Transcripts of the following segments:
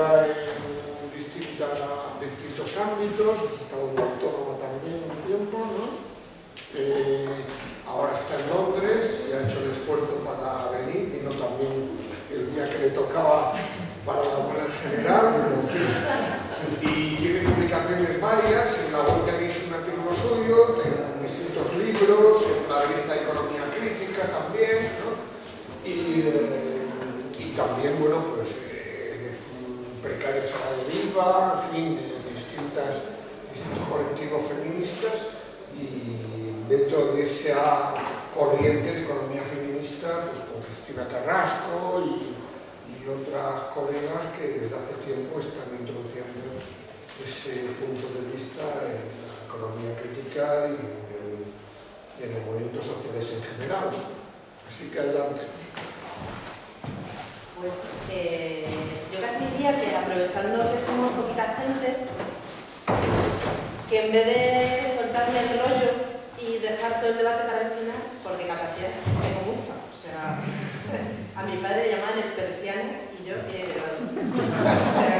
colabora en distintos ámbitos, ha estado en la Autónoma también un tiempo, ¿no? Ahora está en Londres y ha hecho el esfuerzo para venir, vino también el día que le tocaba para la Asamblea General, pero en fin. Y tiene publicaciones varias, en la web tenéis un artículo suyo, en distintos libros, en la revista Economía Crítica también, ¿no? Y también, bueno, pues precarias a la deriva, en fin, distintos colectivos feministas, y dentro de esa corriente de economía feminista, pues con Cristina Carrasco y otras colegas que desde hace tiempo están introduciendo ese punto de vista en la economía crítica y en los movimientos sociales en general. Así que adelante. Pues yo casi diría que, aprovechando que somos poquita gente, que en vez de soltarme el rollo y dejar todo el debate para el final, porque capacidad tengo mucha, o sea, a mi padre le llamaban el persianes y yo o sea,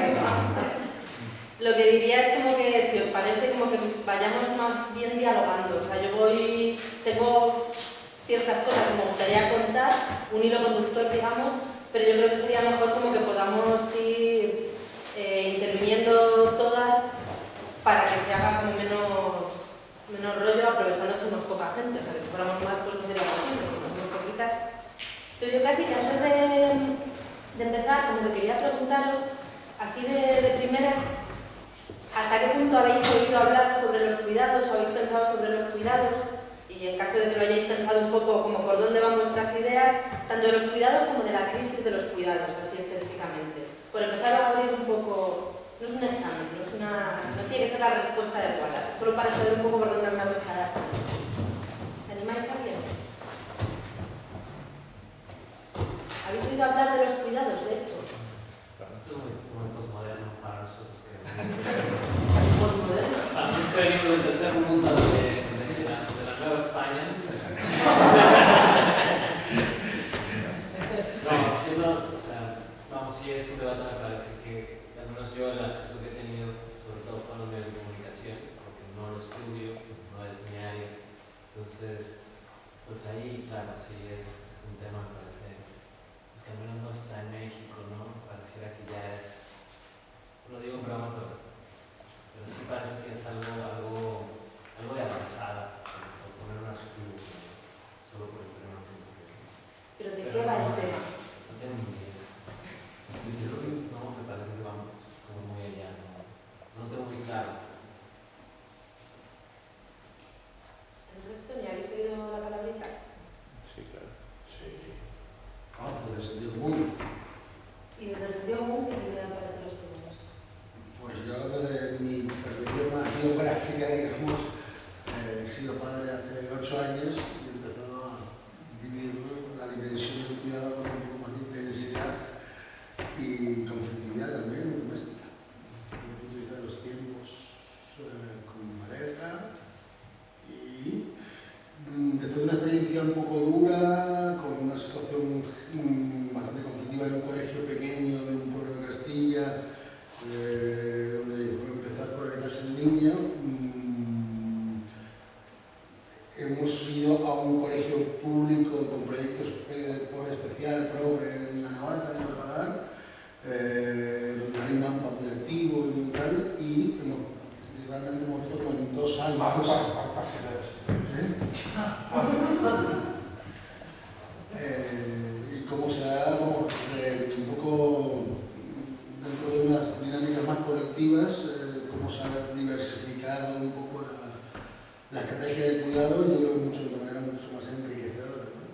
lo que diría es como que, si os parece, como que vayamos más bien dialogando. O sea, tengo ciertas cosas que me gustaría contar, un hilo conductor, digamos, pero yo creo que sería mejor como que podamos ir interviniendo todas para que se haga como menos rollo, aprovechando que somos poca gente. O sea, que si fuéramos más, pues no sería posible, porque somos poquitas. Entonces yo casi que antes de empezar, como que quería preguntaros, así de primeras, ¿hasta qué punto habéis oído hablar sobre los cuidados o habéis pensado sobre los cuidados? Y en caso de que lo hayáis pensado un poco, como por dónde van vuestras ideas, tanto de los cuidados como de la crisis de los cuidados, así específicamente. Por empezar a abrir un poco, no es un examen, no tiene que ser la respuesta adecuada, es solo para saber un poco por dónde anda vuestra edad. ¿Se animáis a alguien? ¿Habéis oído hablar de los cuidados, de hecho? Esto es muy posmoderno para nosotros. ¿Posmoderno? Para mí que venimos del tercer mundo de la Nueva España. Sí es un debate, me parece que, al menos yo, el acceso que he tenido, sobre todo fue a los medios de comunicación, porque no lo estudio, no es mi área. Entonces, pues ahí, claro, sí es un tema, me parece, pues que al menos no está en México, ¿no? Pareciera que ya es, lo digo en broma, pero sí parece que es algo de avanzada, por poner un adjetivo, solo por el primer tiempo. ¿Pero de qué va el tema? No tengo ni idea. Yo creo que no, me parece que vamos como muy allá, no tengo muy claro. ¿El resto ni habéis oído la palabrita? Sí, claro. Sí. Desde el sentido común. ¿Y desde el sentido común qué significan para ti los cuidados? Pues yo, desde mi perspectiva más biográfica, digamos, he sido padre hace 8 años y he empezado a vivir la dimensión del cuidado con un poco más de intensidad y conflictividad también doméstica, desde el punto de vista de los tiempos con mi pareja, y después de una experiencia un poco dura, con una situación bastante conflictiva en un colegio pequeño de un pueblo de Castilla, donde empezó a polarizarse el niño, hemos ido a un colegio público con proyectos especial, progre en la Navata, en la Pagar, donde hay un AMPA muy activo y tal, y realmente hemos visto como en 2 años. Y cómo se ha un poco dentro de unas dinámicas más colectivas, cómo se ha diversificado un poco la estrategia de cuidado, y yo creo que de manera mucho más enriquecedora, ¿no?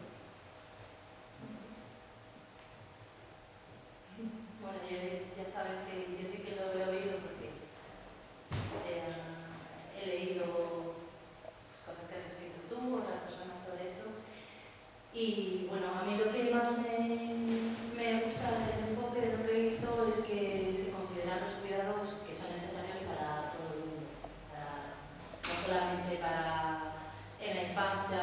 Bueno, ya sabes que yo sí que lo he oído porque he leído cosas que has escrito tú, otras personas sobre esto. Y bueno, a mí lo que más me gusta del enfoque de lo que he visto es que se consideran los cuidados que son necesarios para todo el mundo, no solamente para en la infancia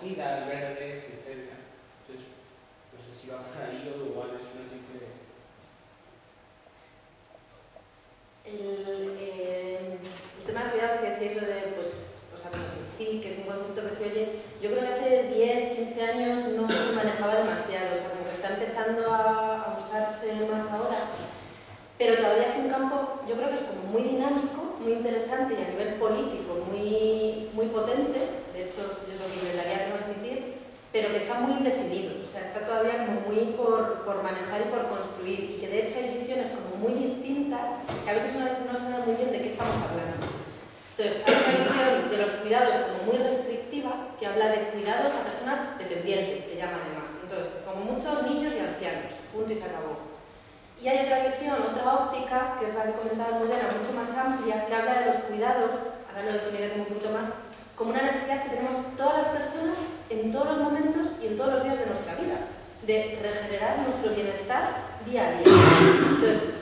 acogida al verdes, etc. Entonces, no sé si va por ahí o igual es una simple... El tema de cuidados que decís lo de, pues, o sea, como que sí, que es un concepto que se oye, yo creo que hace 10, 15 años no se manejaba demasiado, o sea, como que está empezando a usarse más ahora, pero todavía es un campo, yo creo que es como muy dinámico, muy interesante y a nivel político muy, muy potente, de hecho yo es lo que intentaría transmitir, pero que está muy indefinido, o sea, está todavía como muy por manejar y por construir, y que de hecho hay visiones como muy distintas, que a veces no se sabe muy bien de qué estamos hablando. Entonces, hay una visión de los cuidados como muy restrictiva, que habla de cuidados a personas dependientes, que llaman además. Entonces, como muchos niños y ancianos, punto y se acabó. Y hay otra visión, otra óptica, que es la que comentaba Almudena, mucho más amplia, que habla de los cuidados, ahora lo definiré como un poquito más, como una necesidad que tenemos todas las personas en todos los momentos y en todos los días de nuestra vida, de regenerar nuestro bienestar día a día. Entonces,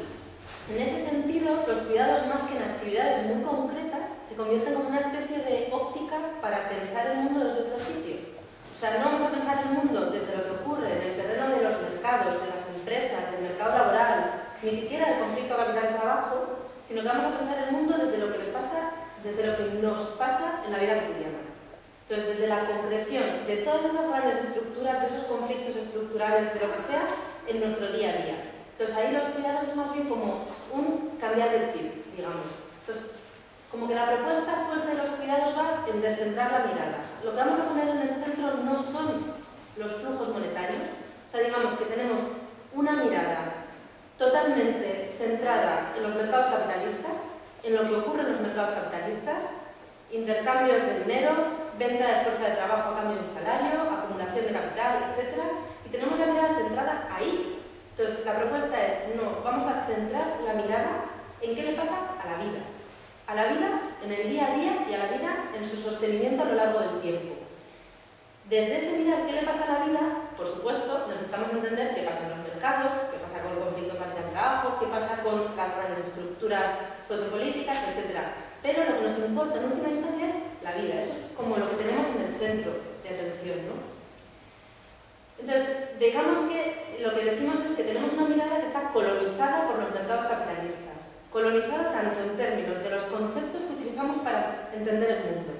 en ese sentido, los cuidados, más que en actividades muy concretas, se convierten como una especie de óptica para pensar el mundo desde otro sitio. O sea, no vamos a pensar el mundo desde lo que ocurre en el terreno de los mercados, de las empresas, del mercado laboral, ni siquiera del conflicto capital-trabajo, sino que vamos a pensar el mundo desde lo que le pasa, desde lo que nos pasa en la vida cotidiana. Entonces, desde la concreción de todas esas grandes estructuras, de esos conflictos estructurales, de lo que sea, en nuestro día a día. Entonces, ahí los cuidados es más bien como un cambiar de chip, digamos. Entonces, como que la propuesta fuerte de los cuidados va en descentrar la mirada. Lo que vamos a poner en el centro no son los flujos monetarios, o sea, digamos que tenemos una mirada totalmente centrada en los mercados capitalistas, en lo que ocurre en los mercados capitalistas, intercambios de dinero, venta de fuerza de trabajo a cambio de un salario, acumulación de capital, etc. Y tenemos la mirada centrada ahí. Entonces, la propuesta es, no, vamos a centrar la mirada en qué le pasa a la vida. A la vida en el día a día y a la vida en su sostenimiento a lo largo del tiempo. Desde ese mirar qué le pasa a la vida, por supuesto, necesitamos entender qué pasa en los mercados, qué pasa con el conflicto capital-trabajo, qué pasa con las grandes estructuras sociopolíticas, etc. Pero lo que nos importa en última instancia es la vida. Eso es como lo que tenemos en el centro de atención, ¿no? Entonces, digamos que lo que decimos es que tenemos una mirada que está colonizada por los mercados capitalistas. Colonizada tanto en términos de los conceptos que utilizamos para entender el mundo.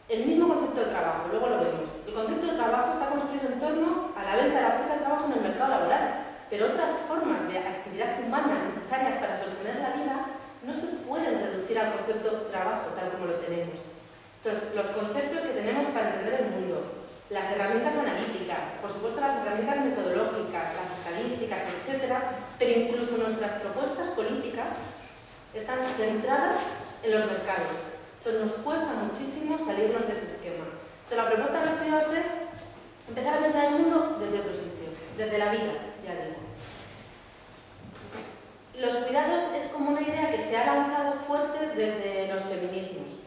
El mismo concepto de trabajo, luego lo vemos. El concepto de trabajo está construido en torno a la venta de la fuerza de trabajo en el mercado laboral, pero otras formas de actividad humana necesarias para sostener la vida no se pueden reducir al concepto de trabajo tal como lo tenemos. Entonces, los conceptos que tenemos para entender el mundo, las herramientas analíticas, por supuesto las herramientas metodológicas, las estadísticas, etc., pero incluso nuestras propuestas políticas están centradas en los mercados. Entonces nos cuesta muchísimo salirnos de ese esquema. Entonces la propuesta de los cuidados es empezar a pensar el mundo desde otro sitio, desde la vida, ya digo. Los cuidados es como una idea que se ha lanzado fuerte desde los feminismos,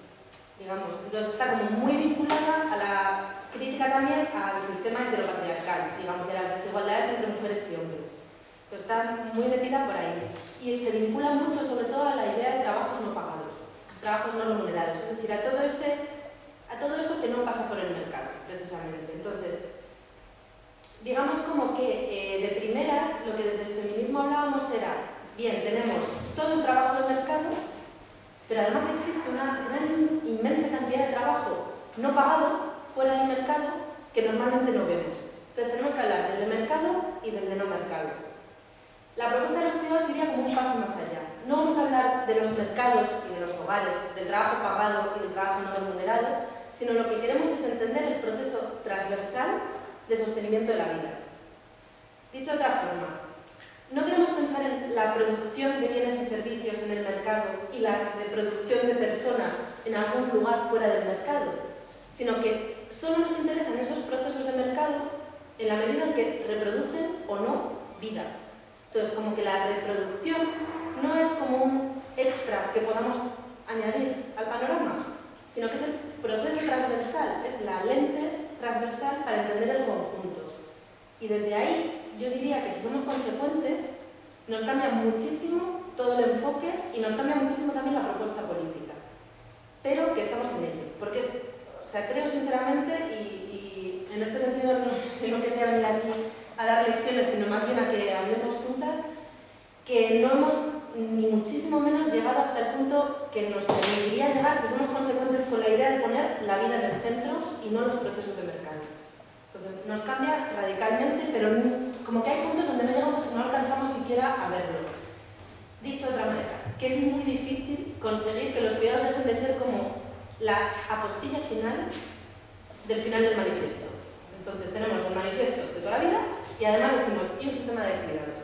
digamos. Entonces está como muy vinculada a la crítica también al sistema heteropatriarcal, digamos, de las desigualdades entre mujeres y hombres. Entonces está muy metida por ahí. Y se vincula mucho sobre todo a la idea de trabajos no pagados, trabajos no remunerados, es decir, a todo eso que no pasa por el mercado, precisamente. Entonces, digamos como que de primeras, lo que desde el feminismo hablábamos era, bien, tenemos todo un trabajo de mercado, pero además existe una gran, inmensa cantidad de trabajo no pagado fuera del mercado que normalmente no vemos. Entonces tenemos que hablar del de mercado y del de no mercado. La propuesta de los cuidados iría como un paso más allá. No vamos a hablar de los mercados y de los hogares, del trabajo pagado y del trabajo no remunerado, sino lo que queremos es entender el proceso transversal de sostenimiento de la vida. Dicho de otra forma, no queremos pensar en la producción de bienes y servicios en el mercado y la reproducción de personas en algún lugar fuera del mercado, sino que solo nos interesan esos procesos de mercado en la medida en que reproducen o no vida. Entonces, como que la reproducción no es como un extra que podamos añadir al panorama, sino que es el proceso transversal, es la lente transversal para entender el conjunto. Y desde ahí, yo diría que si somos consecuentes, nos cambia muchísimo todo el enfoque y nos cambia muchísimo también la propuesta política. Pero que estamos en ello, porque creo sinceramente, y algo que nos permitiría llegar, si somos consecuentes con la idea de poner la vida en el centro y no los procesos de mercado. Entonces, nos cambia radicalmente, pero como que hay puntos donde no llegamos, no alcanzamos siquiera a verlo. Dicho de otra manera, que es muy difícil conseguir que los cuidados dejen de ser como la apostilla final del final del manifiesto. Entonces, tenemos el manifiesto de toda la vida y además decimos, y un sistema de cuidados,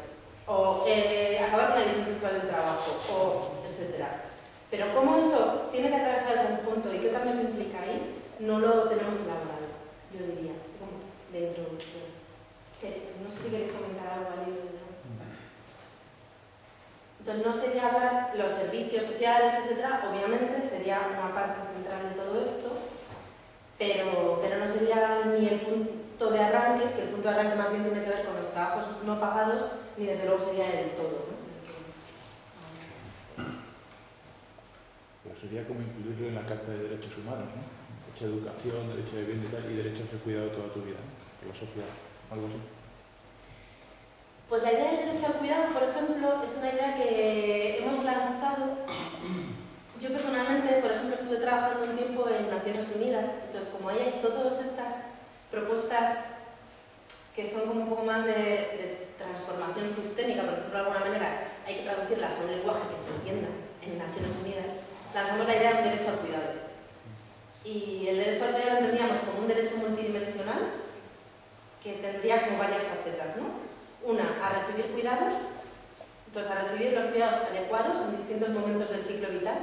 o acabar con la división sexual del trabajo, o etcétera. Pero cómo eso tiene que atravesar el conjunto y qué cambios implica ahí, no lo tenemos elaborado, yo diría, así como de introducción. No sé si queréis comentar algo al hilo de eso. Entonces no sería hablar los servicios sociales, etcétera, obviamente sería una parte central de todo esto, pero no sería ni el punto de arranque, que el punto de arranque más bien tiene que ver con los trabajos no pagados, ni desde luego sería el todo, ¿no? Pero sería como incluirlo en la Carta de Derechos Humanos, ¿no? Derecho a educación, derecho de vivienda y derecho a ser cuidado toda tu vida, ¿no? Por la sociedad, algo así. Pues la idea del derecho al cuidado, por ejemplo, es una idea que hemos lanzado. Yo personalmente, por ejemplo, estuve trabajando un tiempo en Naciones Unidas, entonces como ahí hay todas estas propuestas que son como un poco más de transformación sistémica, por decirlo de alguna manera, hay que traducirlas a un lenguaje que se entienda en Naciones Unidas, lanzamos la idea de un derecho al cuidado. Y el derecho al cuidado lo entendíamos como un derecho multidimensional que tendría como varias facetas, ¿no? Una, a recibir cuidados, entonces a recibir los cuidados adecuados en distintos momentos del ciclo vital.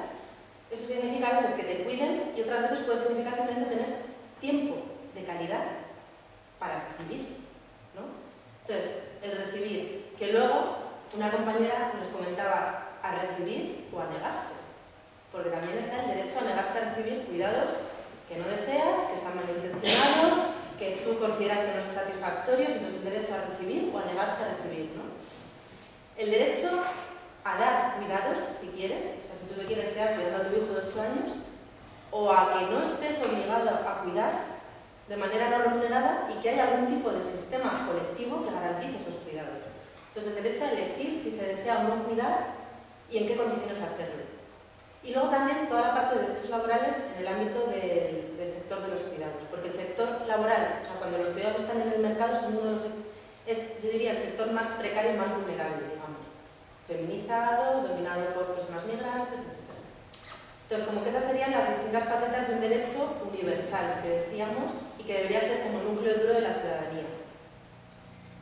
Eso significa a veces que te cuiden y otras veces puede significar simplemente tener tiempo de calidad para recibir, ¿no? Entonces, el recibir, que luego una compañera nos comentaba a recibir o a negarse, porque también está el derecho a negarse a recibir cuidados que no deseas, que están malintencionados, que tú consideras que no son satisfactorios, entonces el derecho a recibir o a negarse a recibir, ¿no? El derecho a dar cuidados, si quieres, o sea, si tú te quieres quedar cuidando a tu hijo de 8 años, o a que no estés obligado a cuidar de manera no remunerada y que haya algún tipo de sistema colectivo que garantice esos cuidados. Entonces, el derecho a elegir si se desea o no cuidar y en qué condiciones hacerlo. Y luego también toda la parte de derechos laborales en el ámbito del sector de los cuidados, porque el sector laboral, o sea, cuando los cuidados están en el mercado, son uno de los, yo diría, el sector más precario y más vulnerable, digamos. Feminizado, dominado por personas migrantes, etc. Entonces, como que esas serían las distintas facetas de un derecho universal que decíamos y que debería ser como el núcleo duro de la ciudadanía.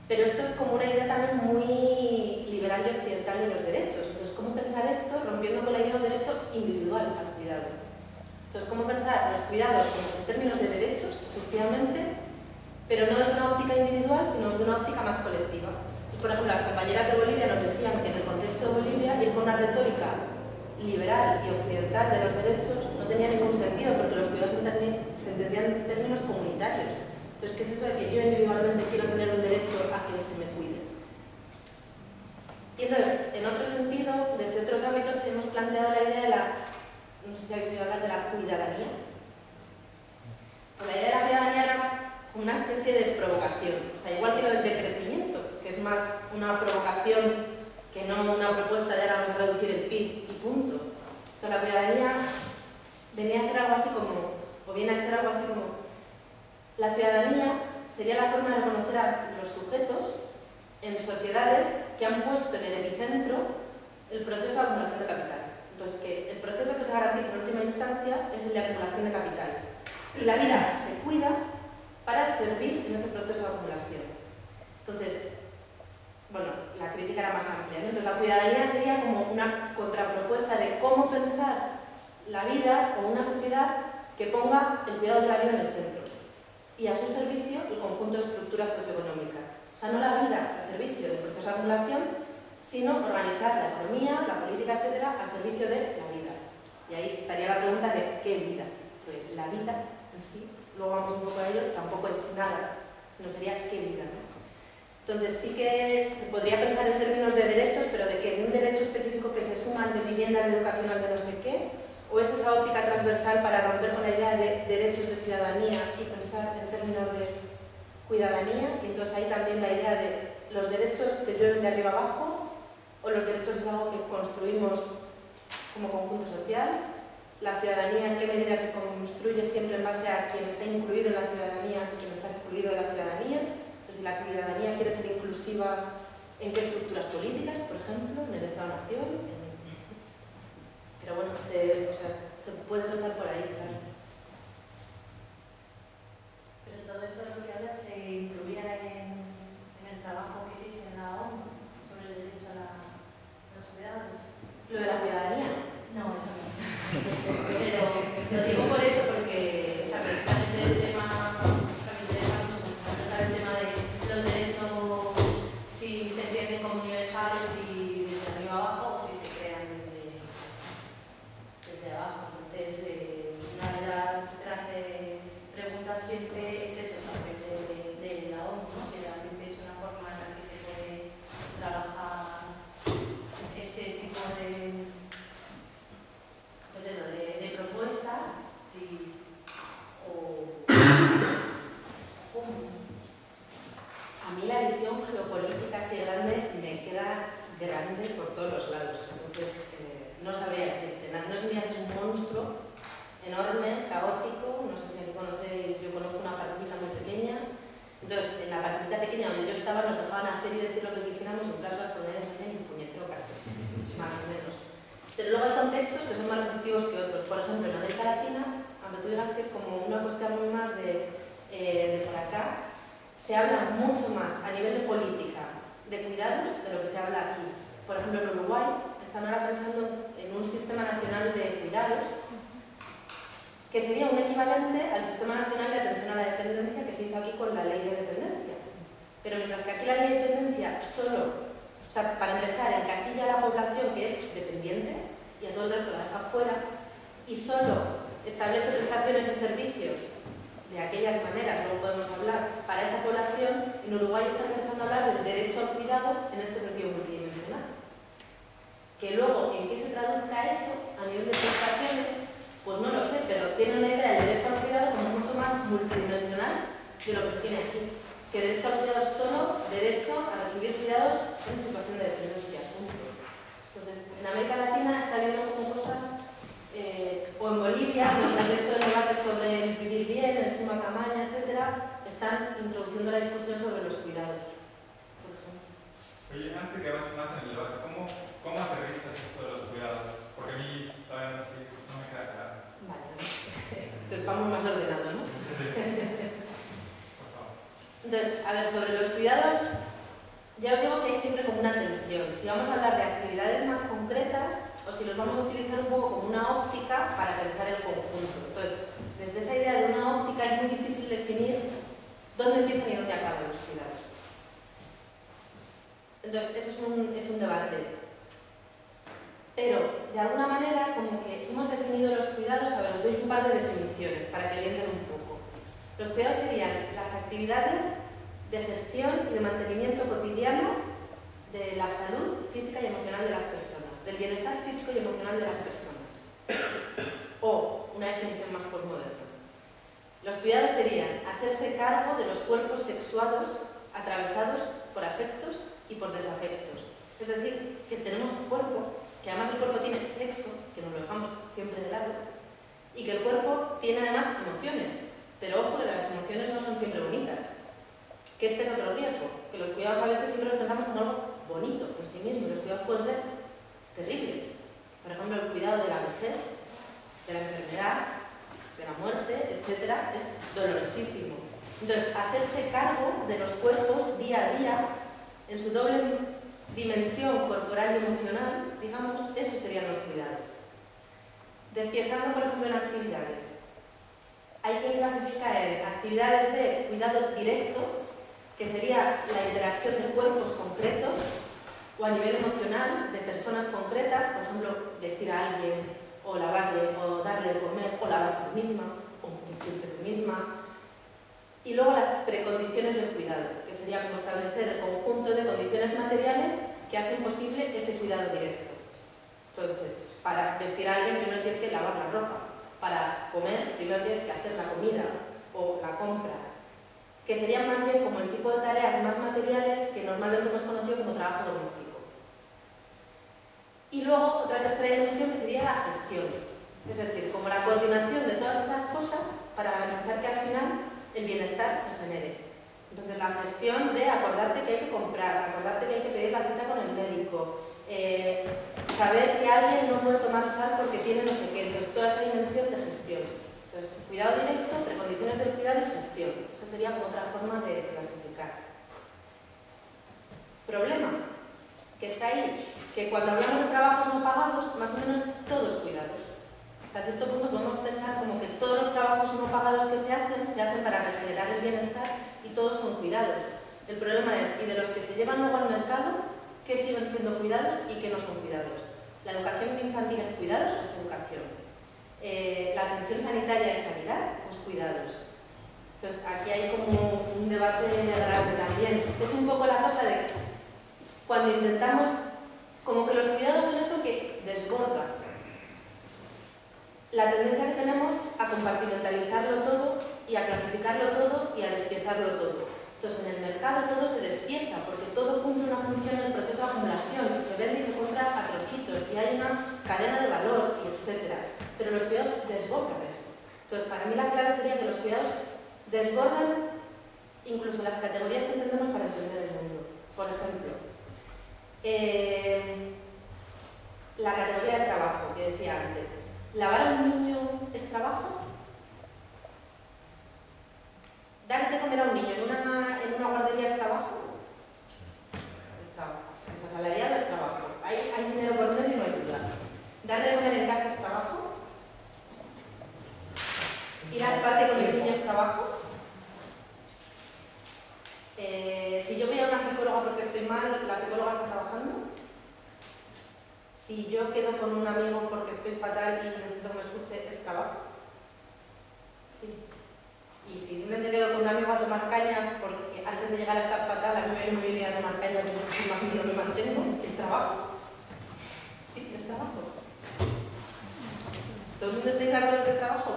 Pero esto es como una idea también muy liberal y occidental de los derechos. Entonces, ¿cómo pensar esto rompiendo con la idea de un derecho individual al cuidado? Entonces, ¿cómo pensar los cuidados en términos de derechos, efectivamente, pero no desde una óptica individual, sino desde una óptica más colectiva? Entonces, por ejemplo, las compañeras de Bolivia nos decían que en el contexto de Bolivia ir con una retórica liberal y occidental de los derechos no tenía ningún sentido, porque los cuidados se entendían en términos comunitarios. Entonces, ¿qué es eso de que yo individualmente quiero tener un derecho a que se me cuide? Y entonces, en otro sentido, desde otros ámbitos, hemos planteado la idea de la, no sé si habéis oído hablar de la cuidadanía. Pues la idea de la cuidadanía era una especie de provocación, o sea, igual que lo del decrecimiento, que es más una provocación que no una propuesta de ahora vamos a reducir el PIB y punto. Entonces, la cuidadanía venía a ser algo así como, o viene a ser algo así como, la ciudadanía sería la forma de reconocer a los sujetos en sociedades que han puesto en el epicentro el proceso de acumulación de capital. Entonces, que el proceso que se garantiza en última instancia es el de acumulación de capital. Y la vida se cuida para servir en ese proceso de acumulación. Entonces, bueno, la crítica era más amplia, ¿no? Entonces, la ciudadanía sería como una contrapropuesta de cómo pensar la vida o una sociedad que ponga el cuidado de la vida en el centro y a su servicio el conjunto de estructuras socioeconómicas. O sea, no la vida al servicio del proceso de acumulación, sino organizar la economía, la política, etcétera, al servicio de la vida. Y ahí estaría la pregunta de ¿qué vida? Porque la vida en sí, luego vamos un poco a ello, tampoco es nada, sino sería ¿qué vida? ¿No? Entonces sí que se podría pensar en términos de derechos, pero de que un derecho específico que se suma al de vivienda, al de educación, al de no sé qué, o es esa óptica transversal para romper con la idea de derechos de ciudadanía y pensar en términos de cuidadanía, y entonces ahí también la idea de los derechos que llueven de arriba abajo, o los derechos es algo que construimos como conjunto social, la ciudadanía en qué medida se construye siempre en base a quien está incluido en la ciudadanía y quien está excluido de la ciudadanía. Entonces, si la ciudadanía quiere ser inclusiva, ¿en qué estructuras políticas, por ejemplo, en el Estado-Nación? Pero bueno, se puede pensar por ahí, claro. Pero todo eso es lo que ahora se incluía en el trabajo que hiciste en la ONU sobre el derecho a los cuidados. ¿Lo de la ciudadanía? No, eso no. Pero lo digo por eso, porque precisamente el tema que me interesa mucho, tratar el tema de los derechos, si se entienden como universales y desde arriba abajo, o si se crean desde abajo. Entonces, una de las grandes preguntas siempre es eso, a través de la ONU, ¿no? Si realmente es una forma en la que se puede trabajar este tipo de, pues eso, de propuestas, sí, o cómo. A mí la visión geopolítica así grande me queda grande por todos los lados. Entonces, no sabría decirte. Naciones Unidas es un monstruo enorme, caótico. No sé si aquí conocéis, yo conozco una partita muy pequeña. Entonces, en la partita pequeña donde yo estaba, nos dejaban hacer y decir lo que quisiéramos, en clase las ponían en un puñetero casi, más o menos. Pero luego hay contextos que son más receptivos que otros. Por ejemplo, en América Latina, aunque tú digas que es como una cuestión muy más de por acá, se habla mucho más a nivel de política de cuidados de lo que se habla aquí. Por ejemplo, en Uruguay están ahora pensando en un sistema nacional de cuidados que sería un equivalente al Sistema Nacional de Atención a la Dependencia que se hizo aquí con la Ley de Dependencia. Pero mientras que aquí la Ley de Dependencia solo, o sea, para empezar, encasilla a la población que es dependiente y a todo el resto la deja fuera, y solo establece prestaciones y servicios de aquellas maneras, luego podemos hablar, para esa población. En Uruguay están empezando a hablar del derecho al cuidado en este sentido multidimensional. Que luego, ¿en qué se traduzca eso a nivel de prestaciones? Pues no lo sé, pero tiene una idea del derecho al cuidado como mucho más multidimensional de lo que se tiene aquí. Que derecho al cuidado es solo derecho a recibir cuidados en situación de dependencia. Punto. Entonces, en América Latina está habiendo como cosas, o en Bolivia, donde esto del debate sobre el vivir bien, el suma camaña, etcétera, están introduciendo la discusión sobre los cuidados. Por ejemplo. Oye, antes de que avances más en el debate, ¿cómo aterrizas esto de los cuidados? Porque a mí todavía no me queda claro. Vale, entonces vamos más ordenando, ¿no? Sí. Por favor. Entonces, a ver, sobre los cuidados, ya os digo que hay siempre como una tensión. Si vamos a hablar de actividades más concretas, o si los vamos a utilizar un poco como una óptica para pensar el conjunto. Entonces, desde esa idea de una óptica es muy difícil definir dónde empiezan y dónde acaban los cuidados. Entonces, eso es un debate. Pero, de alguna manera, como que hemos definido los cuidados, a ver, os doy un par de definiciones para que orienten un poco. Los cuidados serían las actividades de gestión y de mantenimiento cotidiano de la salud física y emocional de las personas, del bienestar físico y emocional de las personas. O, una definición más posmoderna. Los cuidados serían hacerse cargo de los cuerpos sexuados atravesados por afectos y por desafectos. Es decir, que tenemos un cuerpo, que además el cuerpo tiene sexo, que nos lo dejamos siempre de lado, y que el cuerpo tiene además emociones. Pero ojo, que las emociones no son siempre bonitas. Que este es otro riesgo, que los cuidados a veces siempre los pensamos como algo bonito en sí mismo, y los cuidados pueden ser terribles. Por ejemplo, el cuidado de la vejez, de la enfermedad, de la muerte, etc., es dolorosísimo. Entonces, hacerse cargo de los cuerpos día a día, en su doble dimensión corporal y emocional, digamos, esos serían los cuidados. Despiezando, por ejemplo, en actividades. Hay que clasificar en actividades de cuidado directo, que sería la interacción de cuerpos concretos, o a nivel emocional, de personas concretas, por ejemplo, vestir a alguien, o lavarle, o darle de comer, o lavarte tú misma, o vestirte tú misma. Y luego las precondiciones del cuidado, que sería como establecer el conjunto de condiciones materiales que hacen posible ese cuidado directo. Entonces, para vestir a alguien primero tienes que lavar la ropa, para comer primero tienes que hacer la comida o la compra, que serían más bien como el tipo de tareas más materiales que normalmente hemos conocido como trabajo doméstico. Y luego otra tercera dimensión que sería la gestión, es decir, como la coordinación de todas esas cosas para garantizar que al final el bienestar se genere. Entonces la gestión de acordarte que hay que comprar, acordarte que hay que pedir la cita con el médico, saber que alguien no puede tomar sal porque tiene no sé qué, entonces toda esa dimensión de gestión. Entonces, cuidado directo, precondiciones del cuidado y gestión. Eso sería como otra forma de clasificar. Problema, que está ahí, que cuando hablamos de trabajos no pagados, más o menos todos cuidados. Hasta cierto punto podemos pensar como que todos los trabajos no pagados que se hacen para regenerar el bienestar y todos son cuidados. El problema es, y de los que se llevan luego al mercado, ¿qué siguen siendo cuidados y qué no son cuidados? ¿La educación infantil es cuidados o es educación? ¿La atención sanitaria es sanidad o es cuidados? Entonces aquí hay como un debate grande también. Es un poco la cosa de cuando intentamos, como que los cuidados son eso que desborda. La tendencia que tenemos a compartimentalizarlo todo y a clasificarlo todo y a despiezarlo todo. Entonces en el mercado todo se despieza porque todo cumple una función en el proceso de acumulación y se vende y se compra a trocitos y hay una cadena de valor, y etc. Pero los cuidados desbordan eso. Entonces para mí la clave sería que los cuidados desbordan incluso las categorías que entendemos para entender el mundo. Por ejemplo, la categoría de trabajo que decía antes. ¿Lavar a un niño es trabajo? ¿Dar de comer a un niño en una guardería es trabajo? Es trabajo. Es asalariado, es trabajo. Hay dinero por medio y no hay duda. ¿Dar de comer en casa es trabajo? ¿Ir al parque con el niño es trabajo? Si yo voy a una psicóloga porque estoy mal, ¿la psicóloga está trabajando? Si yo quedo con un amigo porque estoy fatal y necesito que me escuche, ¿es trabajo? Sí. Y si simplemente quedo con un amigo a tomar caña porque antes de llegar a estar fatal a mí me viene muy bien ir a tomar cañas y más o menos me mantengo, ¿es trabajo? Sí, es trabajo. ¿Todo el mundo estáis de acuerdo que es trabajo?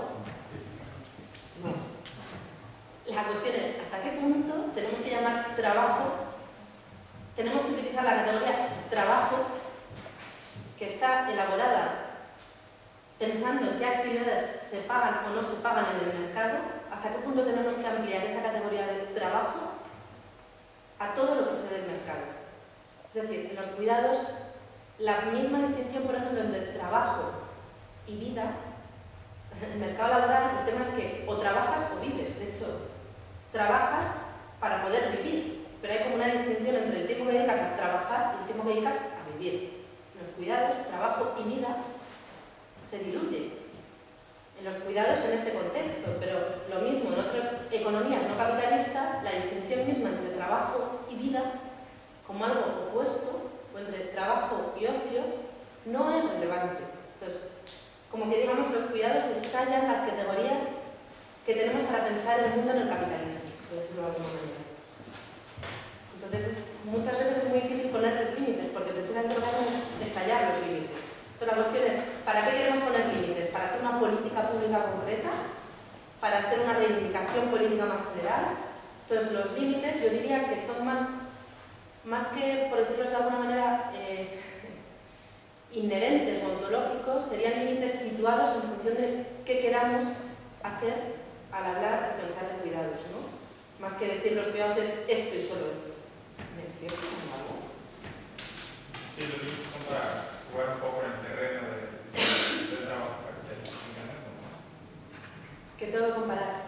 No. La cuestión es, ¿hasta qué punto tenemos que llamar trabajo? Tenemos que utilizar la categoría trabajo que está elaborada pensando en qué actividades se pagan o no se pagan en el mercado. ¿Hasta qué punto tenemos que ampliar esa categoría de trabajo a todo lo que se dé del mercado? Es decir, en los cuidados, la misma distinción, por ejemplo, entre trabajo y vida, en el mercado laboral el tema es que o trabajas o vives. De hecho, trabajas para poder vivir, pero hay como una distinción entre el tiempo que dedicas a trabajar y el tiempo que dedicas a vivir. En los cuidados, trabajo y vida se diluyen. En los cuidados en este contexto, pero lo mismo en otras economías no capitalistas, la distinción misma entre trabajo y vida como algo opuesto, o entre trabajo y ocio, no es relevante. Entonces, como que digamos, los cuidados estallan las categorías que tenemos para pensar el mundo en el capitalismo, por decirlo de alguna manera. Entonces, muchas veces es muy difícil ponerles límites, porque precisamente lo que hacen es estallar los límites. Entonces, la cuestión es, ¿para qué queremos poner límites? ¿Para hacer una política pública concreta? ¿Para hacer una reivindicación política más general? Entonces, los límites yo diría que son más que, por decirlo de alguna manera, inherentes o ontológicos, serían límites situados en función de qué queramos hacer al hablar y pensar de cuidados, ¿no? Más que decir los cuidados es esto y solo esto. ¿Me estoy explicando algo? Sí, los límites son para jugar un poco en el terreno del trabajo, para que se ¿no? ¿Qué tengo que comparar?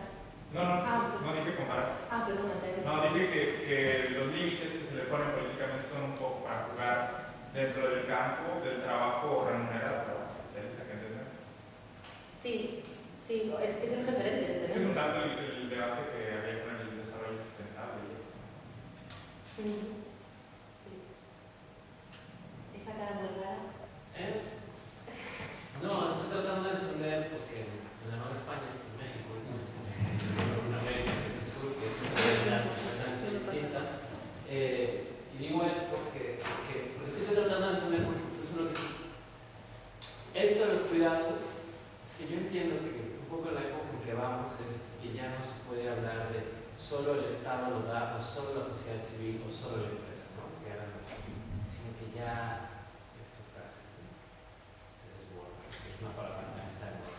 No dije comparar. Perdónate. No, dije que los límites que se le ponen políticamente son un poco para jugar dentro del campo del trabajo remunerado. ¿Tienes que entender? Sí, es el referente que tenemos. Es un tanto el debate que había con el desarrollo sustentable y eso. Sí. Esa cara muy rara. No, estoy tratando de entender porque en la Nueva España, que es México, en América, que es el sur, que es una realidad completamente distinta. Y digo eso porque estoy tratando de entender, porque incluso lo que sí. Esto de los cuidados, es que yo entiendo que un poco la época en que vamos es que ya no se puede hablar de solo el Estado lo da, o solo la sociedad civil, o solo la empresa, ¿no? Que ahora no, sino que ya esto es una palabra en esta época.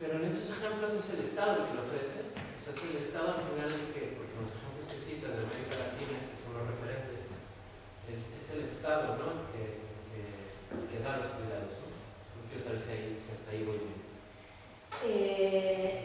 Pero en estos ejemplos es el Estado el que lo ofrece, o sea, es el Estado al final el que, porque los ejemplos que citas de América Latina, que son los referentes, es el Estado, ¿no?, que da los cuidados, ¿no? Quiero saber si hasta ahí voy bien.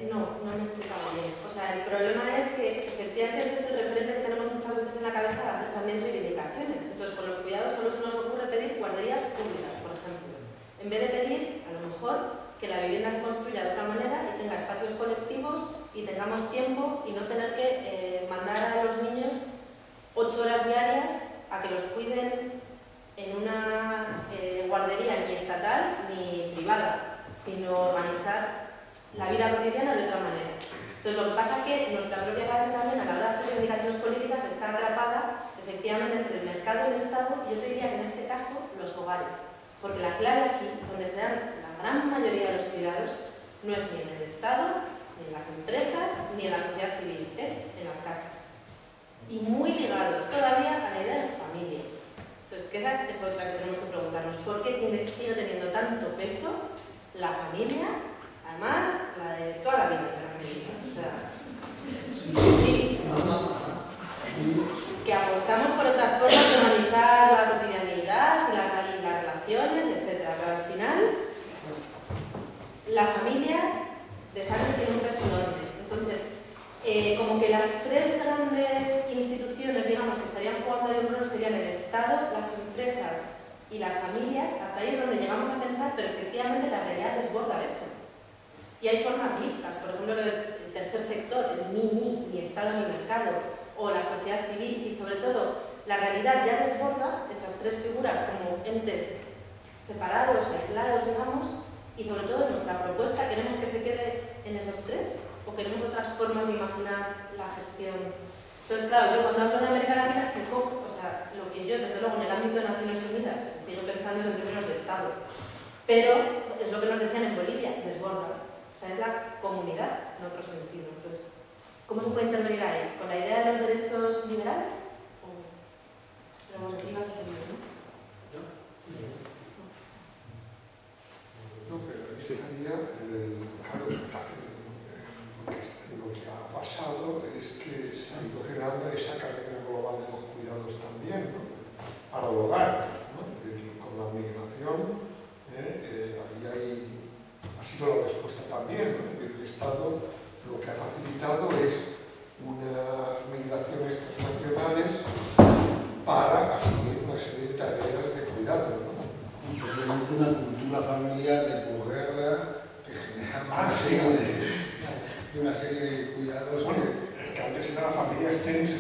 No me he explicado bien. O sea, el problema es que efectivamente ese es el referente que tenemos muchas veces en la cabeza para hacer también reivindicaciones. Entonces, con los cuidados solo se nos ocurre pedir guarderías públicas, por ejemplo. En vez de pedir, a lo mejor, que la vivienda se construya de otra manera y tenga espacios colectivos y tengamos tiempo y no tener que mandar a los niños 8 horas diarias a que los cuiden en una guardería ni estatal ni privada, sino organizar la vida cotidiana de otra manera. Entonces, lo que pasa es que nuestra propia cabeza también, a la hora de hacer reivindicaciones políticas, está atrapada efectivamente entre el mercado y el Estado, y yo te diría que en este caso los hogares. Porque la clave aquí, donde se dan la gran mayoría de los cuidados, no es ni en el Estado, ni en las empresas, ni en la sociedad civil, es en las casas. Y muy ligado todavía a la idea de familia. Entonces, que esa es otra que tenemos que preguntarnos. ¿Por qué sigue teniendo tanto peso la familia? Además, la de toda la vida de la familia. O sea, sí, que apostamos por otras formas de humanizar la cotidianidad y las relaciones, etc. Pero al final, la familia de sangre tiene un peso enorme. Entonces, como que las 3 grandes instituciones, digamos, que estarían jugando ahí un rol serían el Estado, las empresas y las familias. Hasta ahí es donde llegamos a pensar, pero efectivamente la realidad desborda eso. Y hay formas mixtas, por ejemplo, el tercer sector, el ni Estado ni mercado, o la sociedad civil, y sobre todo la realidad ya desborda esas 3 figuras como entes separados, aislados, digamos, y sobre todo en nuestra propuesta queremos que se quede en esos 3, o queremos otras formas de imaginar la gestión. Entonces, claro, yo cuando hablo de América Latina se coge, o sea, lo que yo desde luego en el ámbito de Naciones Unidas sigo pensando es en términos de Estado, pero es lo que nos decían en Bolivia, desborda. O sea, es la comunidad en otro sentido. Entonces, ¿cómo se puede intervenir ahí? ¿Con la idea de los derechos liberales? Pero bueno, ibas a seguir, ¿no? No, pero estaría, claro, lo que ha pasado es que se ha ido generando esa cadena global de los cuidados también, ¿no?, para el hogar, ¿no? Con la migración, ahí ha sido la respuesta también, ¿no? Es decir, el Estado lo que ha facilitado es unas migraciones transnacionales para asumir una serie de tareas de cuidado, ¿no? Y posiblemente una cultura familiar de posguerra que genera una serie de cuidados. Bueno, es que antes era la familia extensa.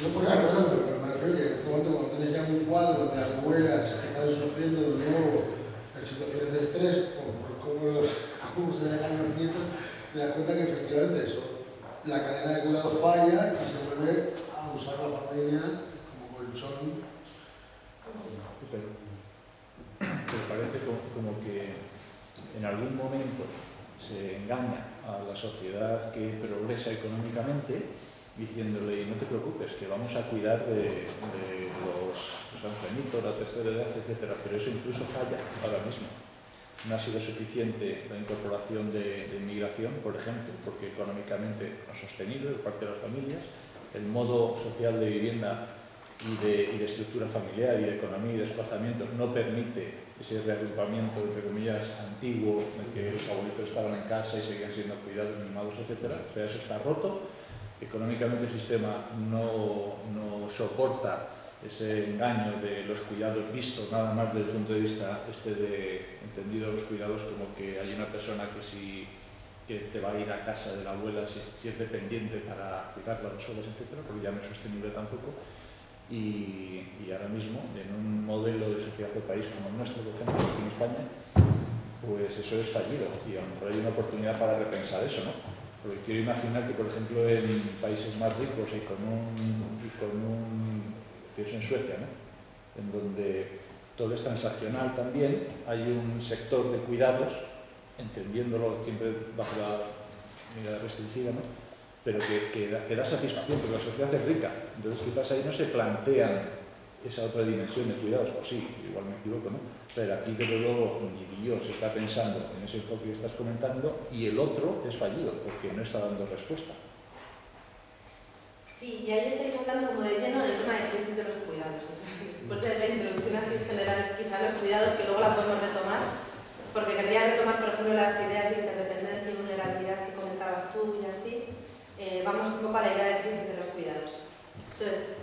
No por eso, pero me refiero que en este momento cuando tienes ya un cuadro de abuelas que están sufriendo de nuevo en situaciones de estrés, por cómo se dejan los nietos, te das cuenta que efectivamente eso, la cadena de cuidado falla y se vuelve a usar la familia como colchón. Me parece como que en algún momento se engaña a la sociedad que progresa económicamente diciéndole, no te preocupes, que vamos a cuidar de los ancianitos, la tercera edad, etc. Pero eso incluso falla ahora mismo. No ha sido suficiente la incorporación de inmigración, por ejemplo, porque económicamente no es sostenible por parte de las familias. El modo social de vivienda y de estructura familiar y de economía y desplazamientos no permite ese reagrupamiento, entre comillas, antiguo, en el que los abuelitos estaban en casa y seguían siendo cuidados, mimados, etc. O sea, eso está roto. Económicamente el sistema no soporta ese engaño de los cuidados vistos nada más desde el punto de vista entendido los cuidados como que hay una persona que te va a ir a casa de la abuela si es dependiente para cuidarla 2 horas, etc., porque ya no es sostenible tampoco. Y ahora mismo, en un modelo de sociedad de país como el nuestro, por ejemplo, aquí en España, pues eso es fallido y a lo mejor hay una oportunidad para repensar eso, ¿no? Porque quiero imaginar que, por ejemplo, en países más ricos y con un pienso en Suecia, ¿no?, en donde todo es transaccional también, hay un sector de cuidados, entendiéndolo siempre bajo la mirada restringida, ¿no?, pero que da satisfacción, porque la sociedad es rica. Entonces quizás ahí no se plantean esa otra dimensión de cuidados, pues sí, igual me equivoco, ¿no? Pero aquí desde luego ni Dios está pensando en ese enfoque que estás comentando y el otro es fallido porque no está dando respuesta. Sí, y ahí estáis hablando como de lleno del tema de crisis de los cuidados. Después de la introducción así general, quizá los cuidados, que luego la podemos retomar, porque querría retomar, por ejemplo, las ideas de interdependencia y vulnerabilidad que comentabas tú y así, vamos un poco a la idea de crisis de los cuidados. Entonces,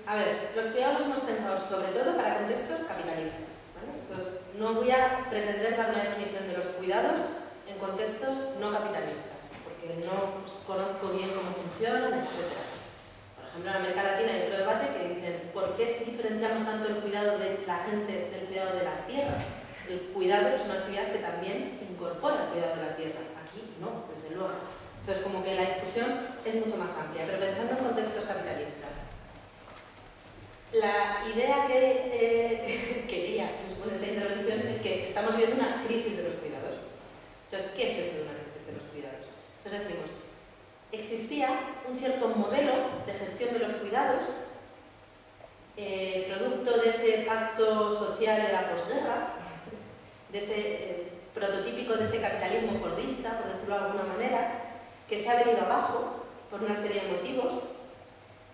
a ver, los cuidados los hemos pensado sobre todo para contextos capitalistas, ¿vale? Entonces, no voy a pretender dar una definición de los cuidados en contextos no capitalistas, porque no conozco bien cómo funcionan, etc. Por ejemplo, en América Latina hay otro debate que dicen ¿por qué diferenciamos tanto el cuidado de la gente del cuidado de la tierra? El cuidado es una actividad que también incorpora el cuidado de la tierra. Aquí no, desde luego. Entonces, como que la discusión es mucho más amplia, pero pensando en contextos capitalistas. La idea que quería, se supone, esta intervención es que estamos viendo una crisis de los cuidados. Entonces, ¿qué es eso de una crisis de los cuidados? Nos decimos, existía un cierto modelo de gestión de los cuidados, producto de ese pacto social de la posguerra, de ese prototípico de ese capitalismo fordista, por decirlo de alguna manera, que se ha venido abajo por una serie de motivos,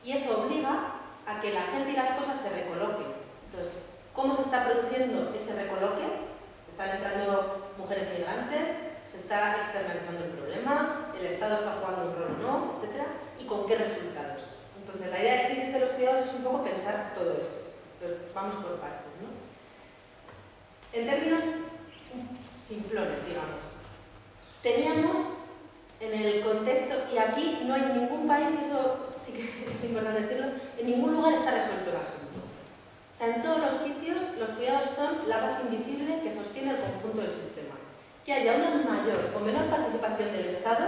y eso obliga a que la gente y las cosas se recoloquen. Entonces, ¿cómo se está produciendo ese recoloque? Están entrando mujeres migrantes, se está externalizando el problema, el Estado está jugando un rol o no, etc. ¿Y con qué resultados? Entonces, la idea de crisis de los cuidados es un poco pensar todo eso. Entonces, vamos por partes, ¿no? En términos simplones, digamos, teníamos en el contexto, y aquí no hay ningún país, eso sí que es importante decirlo, en ningún lugar está resuelto el asunto. O sea, en todos los sitios los cuidados son la base invisible que sostiene el conjunto del sistema. Que haya una mayor o menor participación del Estado,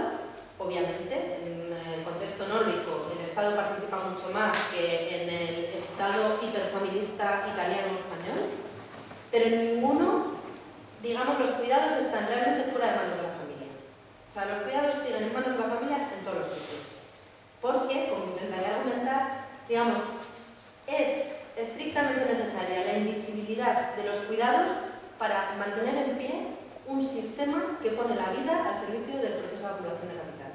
obviamente, en el contexto nórdico el Estado participa mucho más que en el Estado hiperfamilista italiano o español, pero en ninguno, digamos, los cuidados están realmente fuera de manos de la familia. O sea, los cuidados siguen en manos de la familia en todos los sitios. Porque, como intentaré argumentar, digamos, es estrictamente necesaria la invisibilidad de los cuidados para mantener en pie un sistema que pone la vida al servicio del proceso de acumulación de capital.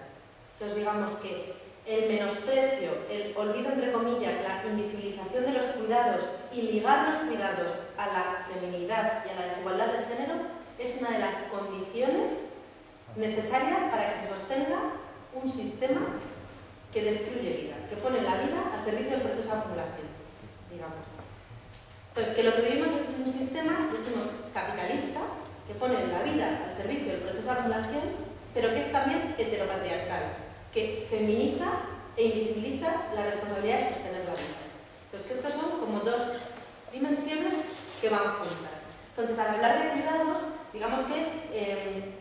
Entonces, digamos que el menosprecio, el olvido, entre comillas, la invisibilización de los cuidados y ligar los cuidados a la feminidad y a la desigualdad de género es una de las condiciones necesarias para que se sostenga un sistema que destruye vida, que pone la vida al servicio del proceso de acumulación, digamos. Entonces, que lo que vivimos es un sistema, decimos, capitalista, que pone la vida al servicio del proceso de acumulación, pero que es también heteropatriarcal, que feminiza e invisibiliza la responsabilidad de sostener la vida. Entonces, que estos son como dos dimensiones que van juntas. Entonces, al hablar de cuidados, digamos que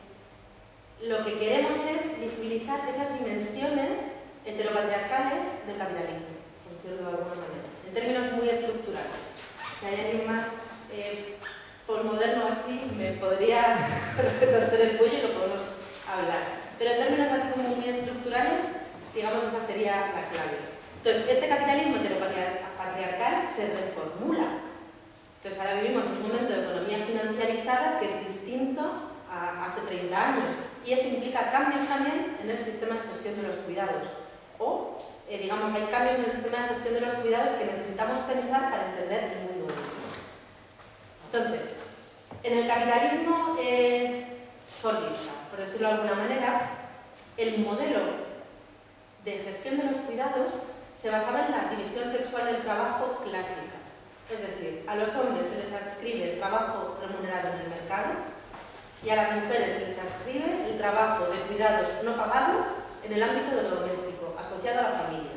lo que queremos es visibilizar esas dimensiones heteropatriarcales del capitalismo, por decirlo de alguna manera, en términos muy estructurales. Si hay alguien más por moderno así, me podría retorcer el cuello y lo podemos hablar. Pero en términos así como muy estructurales, digamos, esa sería la clave. Entonces, este capitalismo heteropatriarcal se reformula. Entonces, ahora vivimos en un momento de economía financiarizada que es distinto a hace 30 años. Y eso implica cambios también en el sistema de gestión de los cuidados. O, digamos, hay cambios en el sistema de gestión de los cuidados que necesitamos pensar para entender el mundo hoy. Entonces, en el capitalismo fordista, por decirlo de alguna manera, el modelo de gestión de los cuidados se basaba en la división sexual del trabajo clásica. Es decir, a los hombres se les adscribe el trabajo remunerado en el mercado y a las mujeres se les adscribe el trabajo de cuidados no pagado en el ámbito de lo doméstico, asociado a la familia.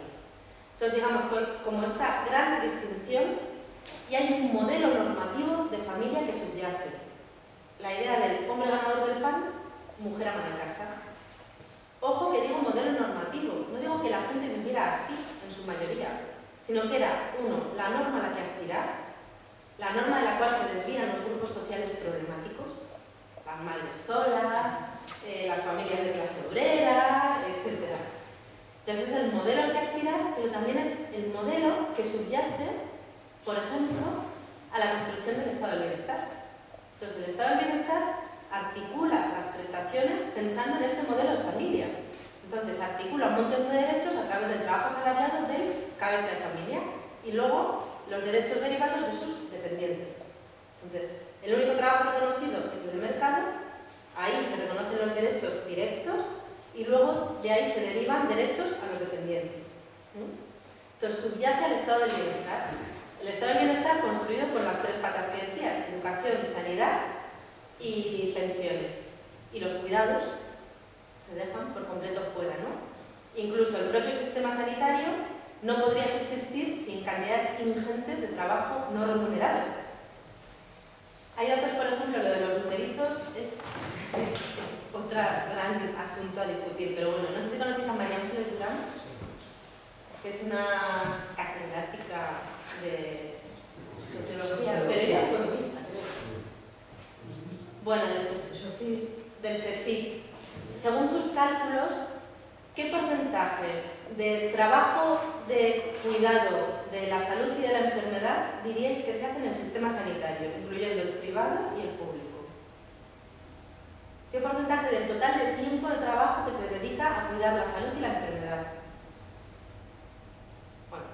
Entonces, digamos, como esta gran distinción, y hay un modelo normativo de familia que subyace. La idea del hombre ganador del pan, mujer ama de casa. Ojo que digo modelo normativo, no digo que la gente viviera así en su mayoría, sino que era, uno, la norma a la que aspirar, la norma de la cual se desvían los grupos sociales problemáticos, las madres solas, las familias de clase obrera, etc. Entonces es el modelo al que aspirar, pero también es el modelo que subyace, por ejemplo, a la construcción del estado del bienestar. Entonces el estado del bienestar articula las prestaciones pensando en este modelo de familia. Entonces articula un montón de derechos a través del trabajo asalariado del cabeza de familia y luego los derechos derivados de sus dependientes. Entonces, el único trabajo reconocido es el de mercado, ahí se reconocen los derechos directos y luego de ahí se derivan derechos a los dependientes. Entonces subyace al estado del bienestar. El estado del bienestar construido con las tres patas que decías, educación, sanidad y pensiones. Y los cuidados se dejan por completo fuera, ¿no? Incluso el propio sistema sanitario no podría subsistir sin cantidades ingentes de trabajo no remunerado. Hay datos, por ejemplo, lo de los numeritos es otro gran asunto a discutir, pero bueno, no sé si conocéis a María Ángeles Durán, que es una catedrática de sociología, pero ella es economista, creo. Bueno, del CSIC. Según sus cálculos, ¿qué porcentaje de trabajo de cuidado de la salud y de la enfermedad diríais que se hace en el sistema sanitario, incluyendo el privado y el público? ¿Qué porcentaje del total de tiempo de trabajo que se dedica a cuidar la salud y la enfermedad? Bueno,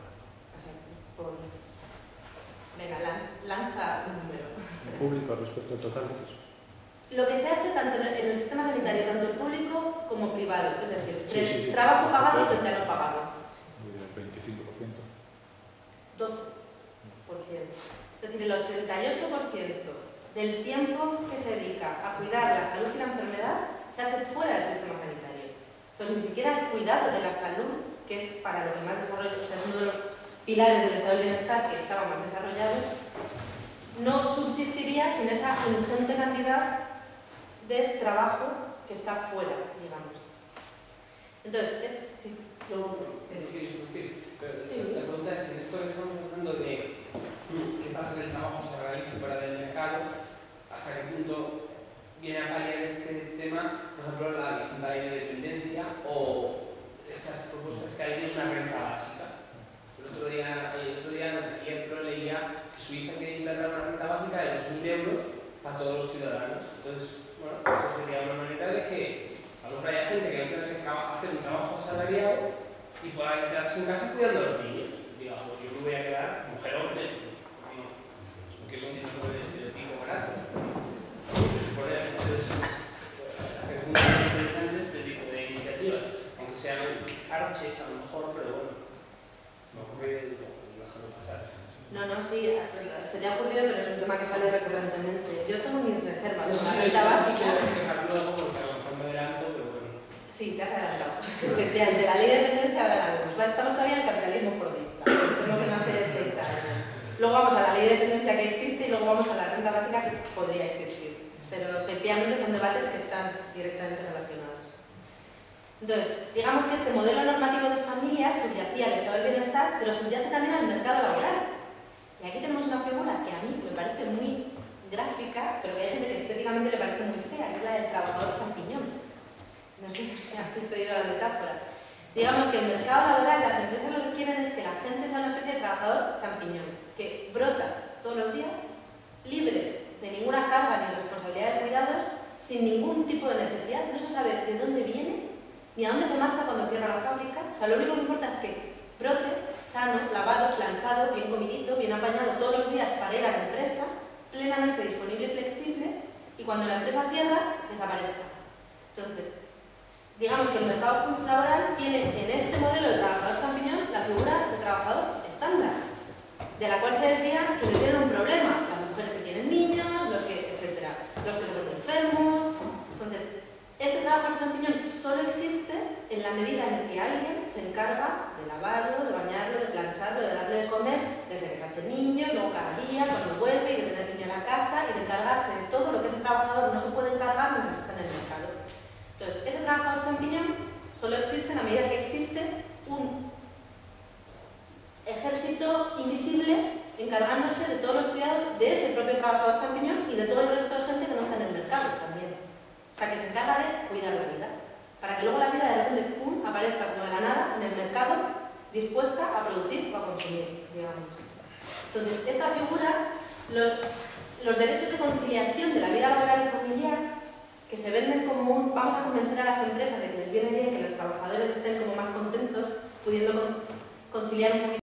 venga, lanza un número. ¿El público respecto al total de eso? Lo que se hace tanto en el sistema sanitario, tanto el público como privado, es decir, Sí, trabajo pagado frente a no pagado. El 25%. 12%. Es decir, el 88% del tiempo que se dedica a cuidar la salud y la enfermedad se hace fuera del sistema sanitario. Entonces, ni siquiera el cuidado de la salud, que es para lo que más desarrollo, o sea, es uno de los pilares del estado del bienestar que estaba más desarrollado, no subsistiría sin esa ingente cantidad de trabajo que está fuera, digamos. Entonces, sí. No quiero discutir, pero la pregunta es, en esto que estamos hablando de qué parte del trabajo se realiza fuera del mercado, ¿hasta qué punto viene a paliar este tema, por ejemplo, la difunta ley de dependencia o estas propuestas que hay de una renta básica? El otro día leía que Suiza quiere implantar una renta básica de 2.000 euros para todos los ciudadanos. Entonces, bueno, eso sería una manera de que a lo mejor haya gente que no tenga que hacer un trabajo asalariado y pueda quedarse en casa cuidando a los niños. Digamos, yo me voy a quedar mujer-hombre, porque es un tipo de estereotipo barato. Entonces, hacer muy interesantes este tipo de iniciativas, aunque sean arches a lo mejor, pero bueno, me ocurre dejarlo pasar. No, sí, se te ha ocurrido, pero es un tema que sale recurrentemente. Yo tengo mis reservas con la Sí, renta básica. dejarlo luego porque a lo mejor me adelanto, pero bueno. Sí, te has adelantado. Efectivamente, la ley de dependencia ahora la vemos. Vale, estamos todavía en el capitalismo fordista, pensemos en hace 30 años. Luego vamos a la ley de dependencia que existe y luego vamos a la renta básica que podría existir. Pero efectivamente son debates que están directamente relacionados. Entonces, digamos que este modelo normativo de familia subyacía al estado del bienestar, pero subyace también al mercado laboral. Y aquí tenemos una figura que a mí me parece muy gráfica, pero que hay gente que estéticamente le parece muy fea, que es la del trabajador champiñón. No sé si habéis oído la metáfora. Digamos que el mercado laboral, las empresas lo que quieren es que la gente sea una especie de trabajador champiñón, que brota todos los días, libre de ninguna carga ni responsabilidad de cuidados, sin ningún tipo de necesidad, no se sabe de dónde viene, ni a dónde se marcha cuando cierra la fábrica. O sea, lo único que importa es que brote, sano, lavado, planchado, bien comidito, bien apañado todos los días para ir a la empresa, plenamente disponible y flexible, y cuando la empresa cierra, desaparezca. Entonces, digamos que el mercado laboral tiene en este modelo de trabajador champiñón la figura de trabajador estándar, de la cual se decía que tienen un problema, las mujeres que tienen niños, etc., los que se ponen enfermos. Entonces, este trabajador champiñón solo existe en la medida en que alguien se encarga de lavarlo, de bañarlo, de plancharlo, de darle de comer desde que se hace niño, y luego cada día, cuando vuelve, y de tener niño en la casa, y de encargarse de todo lo que ese trabajador no se puede encargar mientras está en el mercado. Entonces, ese trabajador champiñón solo existe en la medida que existe un ejército invisible encargándose de todos los cuidados de ese propio trabajador champiñón y de todo el resto de gente que no está en el mercado también. O sea, que se encarga de cuidar la vida, para que luego la vida de repente, ¡pum!, aparezca como de la nada en el dispuesta a producir o a consumir, digamos. Entonces, esta figura, los derechos de conciliación de la vida laboral y familiar, que se venden como un, vamos a convencer a las empresas de que les viene bien que los trabajadores estén como más contentos, pudiendo conciliar un poquito